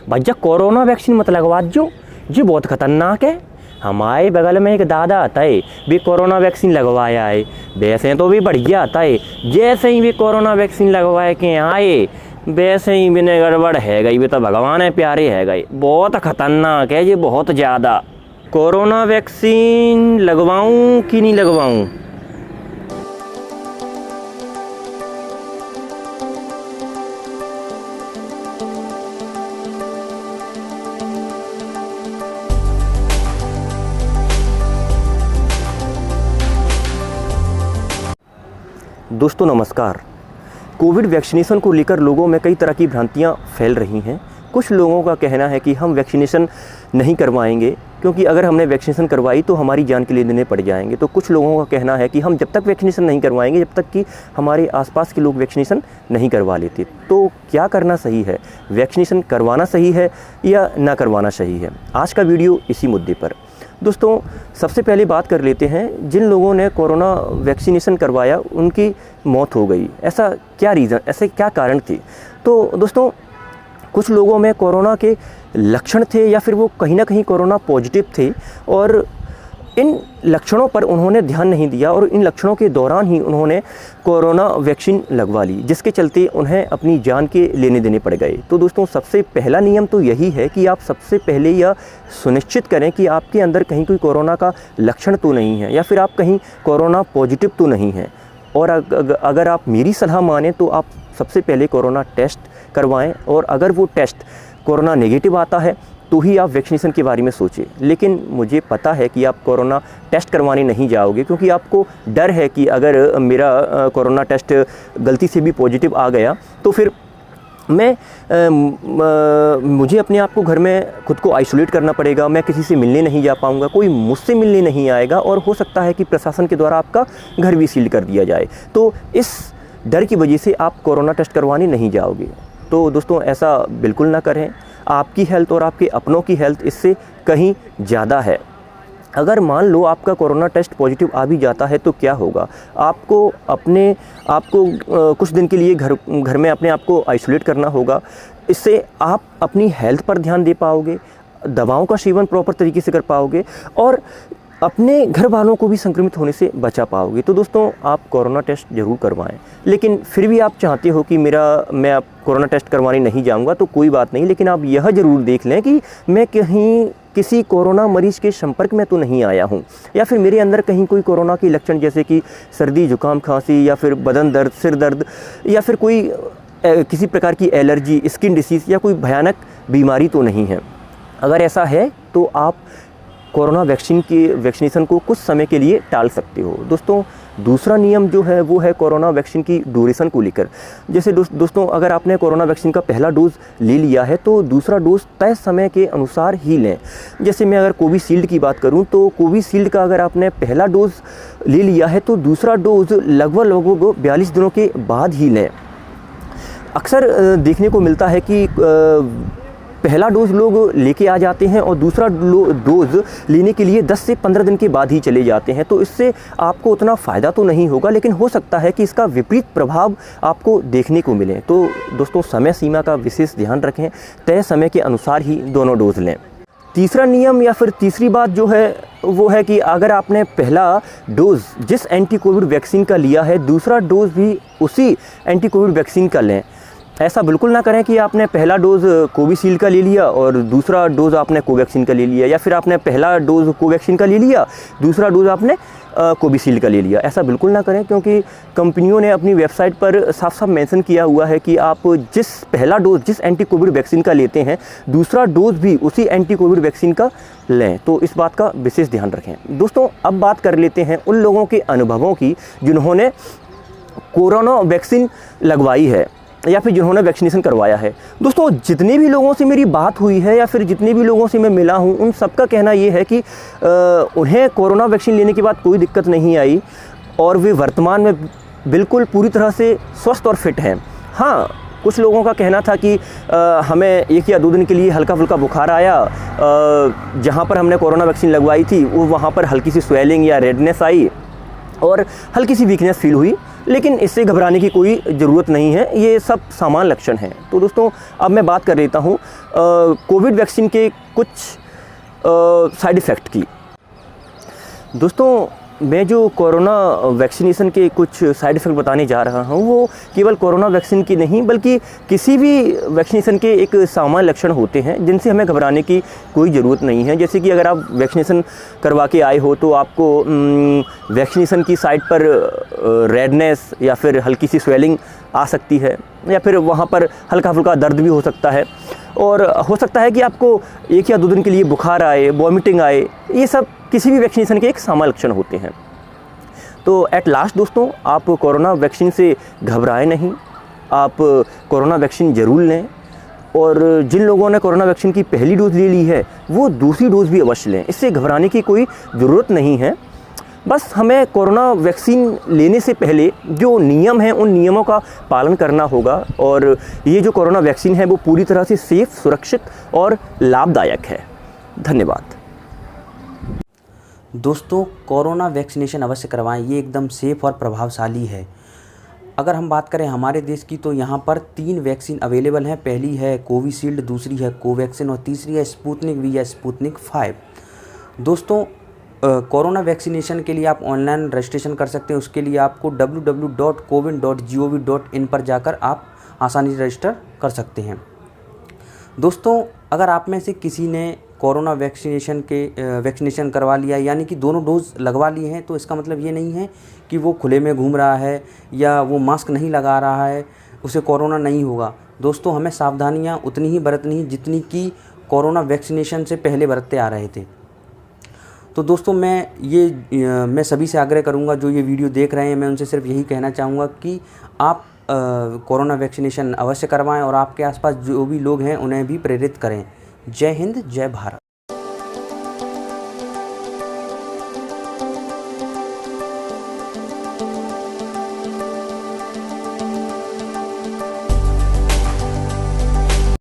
भैया corona vaccine मत लगवा जो, जी बहुत ख़तरनाक है। हमारे बगल में एक दादा आता है, भी कोरोना वैक्सीन लगवाया है, वैसे तो भी बढ़िया आता है, जैसे ही भी कोरोना वैक्सीन लगवाए के आए वैसे ही बिना गड़बड़ है गई, भी तो भगवान है प्यारे है गई। बहुत ख़तरनाक है ये, बहुत ज़्यादा। कोरोना वैक्सीन लगवाऊं कि नहीं लगवाऊं? दोस्तों नमस्कार। कोविड वैक्सीनेशन को लेकर लोगों में कई तरह की भ्रांतियां फैल रही हैं। कुछ लोगों का कहना है कि हम वैक्सीनेशन नहीं करवाएंगे क्योंकि अगर हमने वैक्सीनेशन करवाई तो हमारी जान के लिए देने पड़ जाएंगे। तो कुछ लोगों का कहना है कि हम जब तक वैक्सीनेशन नहीं करवाएंगे जब तक कि हमारे आसपास के लोग वैक्सीनेशन नहीं करवा लेते। तो क्या करना सही है, वैक्सीनेशन करवाना सही है या ना करवाना सही है? आज का वीडियो इसी मुद्दे पर। दोस्तों सबसे पहले बात कर लेते हैं, जिन लोगों ने कोरोना वैक्सीनेशन करवाया उनकी मौत हो गई, ऐसा क्या रीज़न, ऐसे क्या कारण थे? तो दोस्तों कुछ लोगों में कोरोना के लक्षण थे या फिर वो कहीं ना कहीं कोरोना पॉजिटिव थे और इन लक्षणों पर उन्होंने ध्यान नहीं दिया और इन लक्षणों के दौरान ही उन्होंने कोरोना वैक्सीन लगवा ली, जिसके चलते उन्हें अपनी जान के लेने देने पड़ गए। तो दोस्तों सबसे पहला नियम तो यही है कि आप सबसे पहले यह सुनिश्चित करें कि आपके अंदर कहीं कोई कोरोना का लक्षण तो नहीं है या फिर आप कहीं कोरोना पॉजिटिव तो नहीं है। और अगर आप मेरी सलाह मानें तो आप सबसे पहले कोरोना टेस्ट करवाएं और अगर वो टेस्ट कोरोना नेगेटिव आता है तो ही आप वैक्सीनेशन के बारे में सोचें। लेकिन मुझे पता है कि आप कोरोना टेस्ट करवाने नहीं जाओगे क्योंकि आपको डर है कि अगर मेरा कोरोना टेस्ट गलती से भी पॉजिटिव आ गया तो फिर मुझे अपने आप को घर में खुद को आइसोलेट करना पड़ेगा, मैं किसी से मिलने नहीं जा पाऊँगा, कोई मुझसे मिलने नहीं आएगा और हो सकता है कि प्रशासन के द्वारा आपका घर भी सील कर दिया जाए। तो इस डर की वजह से आप कोरोना टेस्ट करवाने नहीं जाओगे। तो दोस्तों ऐसा बिल्कुल ना करें। आपकी हेल्थ और आपके अपनों की हेल्थ इससे कहीं ज़्यादा है। अगर मान लो आपका कोरोना टेस्ट पॉजिटिव आ भी जाता है तो क्या होगा? आपको कुछ दिन के लिए घर में अपने आप को आइसोलेट करना होगा। इससे आप अपनी हेल्थ पर ध्यान दे पाओगे, दवाओं का सेवन प्रॉपर तरीके से कर पाओगे और अपने घर वालों को भी संक्रमित होने से बचा पाओगे। तो दोस्तों आप कोरोना टेस्ट ज़रूर करवाएं। लेकिन फिर भी आप चाहते हो कि मैं अब कोरोना टेस्ट करवाने नहीं जाऊंगा तो कोई बात नहीं, लेकिन आप यह ज़रूर देख लें कि मैं कहीं किसी कोरोना मरीज़ के संपर्क में तो नहीं आया हूं या फिर मेरे अंदर कहीं कोई कोरोना के लक्षण जैसे कि सर्दी, जुकाम, खांसी या फिर बदन दर्द, सिर दर्द या फिर कोई किसी प्रकार की एलर्जी, स्किन डिसीज़ या कोई भयानक बीमारी तो नहीं है। अगर ऐसा है तो आप कोरोना वैक्सीनेशन को कुछ समय के लिए टाल सकते हो। दोस्तों दूसरा नियम जो है वो है कोरोना वैक्सीन की ड्यूरेशन को लेकर। जैसे दोस्तों अगर आपने कोरोना वैक्सीन का पहला डोज ले लिया है तो दूसरा डोज तय समय के अनुसार ही लें। जैसे मैं अगर कोविशील्ड की बात करूं तो कोविशील्ड का अगर आपने पहला डोज ले लिया है तो दूसरा डोज लगभग 42 दिनों के बाद ही लें। अक्सर देखने को मिलता है कि पहला डोज लोग लेके आ जाते हैं और दूसरा डोज लेने के लिए 10 से 15 दिन के बाद ही चले जाते हैं। तो इससे आपको उतना फ़ायदा तो नहीं होगा, लेकिन हो सकता है कि इसका विपरीत प्रभाव आपको देखने को मिले। तो दोस्तों समय सीमा का विशेष ध्यान रखें, तय समय के अनुसार ही दोनों डोज लें। तीसरा नियम या फिर तीसरी बात जो है वो है कि अगर आपने पहला डोज जिस एंटी कोविड वैक्सीन का लिया है दूसरा डोज भी उसी एंटी कोविड वैक्सीन का लें। ऐसा बिल्कुल ना करें कि आपने पहला डोज़ कोविशील्ड का ले लिया और दूसरा डोज़ आपने कोवैक्सीन का ले लिया, या फिर आपने पहला डोज़ कोवैक्सीन का ले लिया दूसरा डोज़ आपने कोविशील्ड का ले लिया। ऐसा बिल्कुल ना करें क्योंकि कंपनियों ने अपनी वेबसाइट पर साफ साफ मेंशन किया हुआ है कि आप पहला डोज़ जिस एंटी कोविड वैक्सीन का लेते हैं दूसरा डोज़ भी उसी एंटी कोविड वैक्सीन का लें। तो इस बात का विशेष ध्यान रखें। दोस्तों अब बात कर लेते हैं उन लोगों के अनुभवों की जिन्होंने कोरोना वैक्सीन लगवाई है या फिर जिन्होंने वैक्सीनेशन करवाया है। दोस्तों जितने भी लोगों से मेरी बात हुई है या फिर जितने भी लोगों से मैं मिला हूं उन सबका कहना ये है कि उन्हें कोरोना वैक्सीन लेने के बाद कोई दिक्कत नहीं आई और वे वर्तमान में बिल्कुल पूरी तरह से स्वस्थ और फिट हैं। हाँ, कुछ लोगों का कहना था कि हमें 1 या 2 दिन के लिए हल्का फुल्का बुखार आया, जहाँ पर हमने कोरोना वैक्सीन लगवाई थी वहाँ पर हल्की सी स्वेलिंग या रेडनेस आई और हल्की सी वीकनेस फील हुई, लेकिन इससे घबराने की कोई ज़रूरत नहीं है, ये सब सामान्य लक्षण हैं। तो दोस्तों अब मैं बात कर लेता हूँ कोविड वैक्सीन के कुछ साइड इफ़ेक्ट की। दोस्तों मैं जो कोरोना वैक्सीनेशन के कुछ साइड इफ़ेक्ट बताने जा रहा हूँ वो केवल कोरोना वैक्सीन की नहीं बल्कि किसी भी वैक्सीनेशन के एक सामान्य लक्षण होते हैं जिनसे हमें घबराने की कोई ज़रूरत नहीं है। जैसे कि अगर आप वैक्सीनेशन करवा के आए हो तो आपको वैक्सीनेशन की साइट पर रेडनेस या फिर हल्की सी स्वेलिंग आ सकती है, या फिर वहाँ पर हल्का फुल्का दर्द भी हो सकता है, और हो सकता है कि आपको 1 या 2 दिन के लिए बुखार आए, वॉमिटिंग आए। ये सब किसी भी वैक्सीनेशन के एक सामान्य लक्षण होते हैं। तो एट लास्ट दोस्तों आप कोरोना वैक्सीन से घबराएं नहीं, आप कोरोना वैक्सीन ज़रूर लें, और जिन लोगों ने कोरोना वैक्सीन की पहली डोज़ ले ली है वो दूसरी डोज़ भी अवश्य लें। इससे घबराने की कोई ज़रूरत नहीं है। बस हमें कोरोना वैक्सीन लेने से पहले जो नियम हैं उन नियमों का पालन करना होगा, और ये जो कोरोना वैक्सीन है वो पूरी तरह से सेफ़, सुरक्षित और लाभदायक है। धन्यवाद। दोस्तों कोरोना वैक्सीनेशन अवश्य करवाएं, ये एकदम सेफ़ और प्रभावशाली है। अगर हम बात करें हमारे देश की तो यहाँ पर 3 वैक्सीन अवेलेबल हैं। पहली है कोविशील्ड, दूसरी है कोवैक्सीन और तीसरी है स्पुतनिक वी या स्पुतनिक 5। दोस्तों कोरोना वैक्सीनेशन के लिए आप ऑनलाइन रजिस्ट्रेशन कर सकते हैं। उसके लिए आपको www.cowin.gov.in पर जाकर आप आसानी से रजिस्टर कर सकते हैं। दोस्तों अगर आप में से किसी ने कोरोना वैक्सीनेशन करवा लिया, यानी कि दोनों डोज लगवा लिए हैं, तो इसका मतलब ये नहीं है कि वो खुले में घूम रहा है या वो मास्क नहीं लगा रहा है, उसे कोरोना नहीं होगा। दोस्तों हमें सावधानियाँ उतनी ही बरतनी है जितनी कि कोरोना वैक्सीनेशन से पहले बरतते आ रहे थे। तो दोस्तों मैं सभी से आग्रह करूंगा जो ये वीडियो देख रहे हैं, मैं उनसे सिर्फ यही कहना चाहूँगा कि आप कोरोना वैक्सीनेशन अवश्य करवाएं और आपके आसपास जो भी लोग हैं उन्हें भी प्रेरित करें। जय हिंद, जय भारत।